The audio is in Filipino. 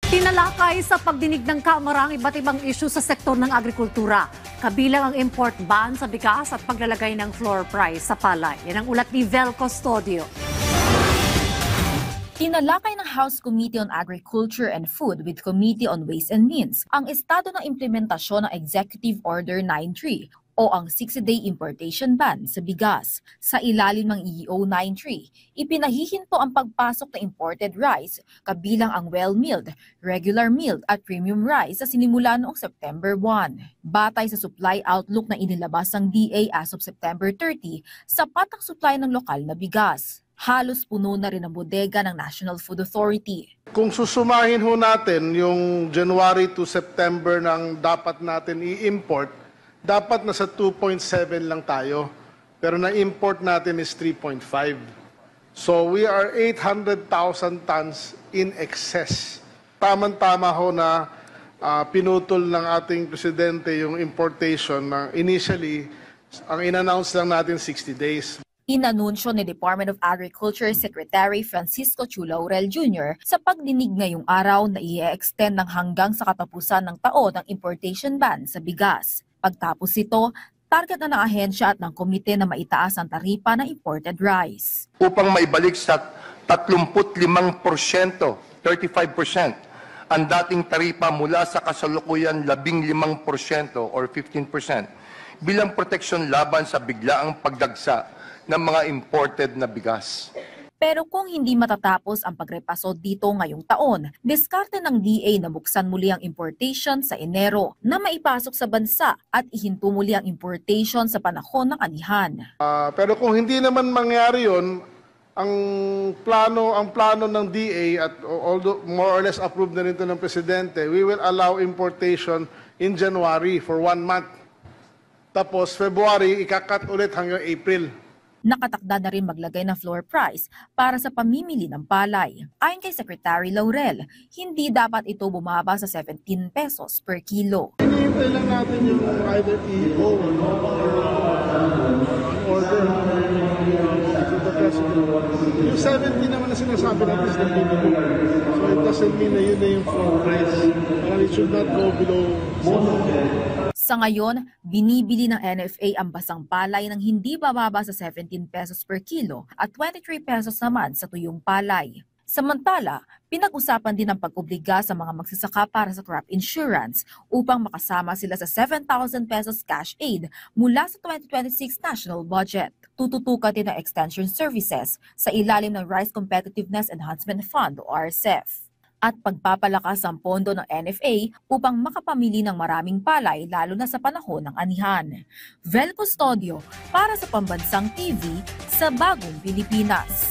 Tinalakay sa pagdinig ng Kamara ang iba't ibang isyu sa sektor ng agrikultura. Kabilang ang import ban sa bigas at paglalagay ng floor price sa palay. Yan ang ulat ni Vel Custodio. Tinalakay ng House Committee on Agriculture and Food with Committee on Ways and Means ang estado ng implementasyon ng Executive Order 93 o ang 60-day importation ban sa bigas. Sa ilalim ng EO 93, ipinahihinto ang pagpasok ng imported rice kabilang ang well-milled, regular milled at premium rice sa sinimula noong September 1. Batay sa supply outlook na inilabas ng DA as of September 30, sapat ang supply ng lokal na bigas. Halos puno na rin ang bodega ng National Food Authority. Kung susumahin ho natin yung January to September ng dapat natin i-import, dapat nasa 2.7 lang tayo. Pero na-import natin is 3.5. So we are 800,000 tons in excess. Tama-tama ho na pinutol ng ating presidente yung importation na initially, ang in-announce lang natin 60 days. Inanunsyo ni Department of Agriculture Secretary Francisco Chu Laurel Jr. sa pagdinig ngayong araw na i-extend ng hanggang sa katapusan ng taon ang importation ban sa bigas. Pagtapos ito, target na ng ahensya at ng komite na maitaas ang taripa ng imported rice. Upang maibalik sa 35%, 35%, ang dating taripa mula sa kasalukuyan 15% or 15% bilang proteksyon laban sa biglaang pagdagsa ng mga imported na bigas. Pero kung hindi matatapos ang pagrepaso dito ngayong taon, diskarte ng DA na buksan muli ang importation sa Enero na maipasok sa bansa at ihinto muli ang importation sa panahon ng anihan. Pero kung hindi naman mangyari yun, ang plano ng DA at although more or less approved na rin ito ng Presidente, we will allow importation in January for 1 month. Tapos February, ikakat ulit hanggang April. Nakatakda na rin maglagay ng floor price para sa pamimili ng palay. Ayon kay Secretary Laurel, hindi dapat ito bumaba sa 17 pesos per kilo. Hinihintay lang natin yung either EO or order to the President. Yung 70 naman na sinasabi natin is the minimum. So it doesn't mean na yun na yung floor price. Parang it should not go below 70. Sa ngayon, binibili ng NFA ang basang palay ng hindi bababa sa 17 pesos per kilo at 23 pesos naman sa tuyong palay. Samantala, pinag-usapan din ang pag-obliga sa mga magsasaka para sa crop insurance upang makasama sila sa 7,000 pesos cash aid mula sa 2026 national budget. Tututukan din ang extension services sa ilalim ng Rice Competitiveness Enhancement Fund o RCEF. At pagpapalakas ang pondo ng NFA upang makapamili ng maraming palay lalo na sa panahon ng anihan. Vel Custodio para sa Pambansang TV sa Bagong Pilipinas.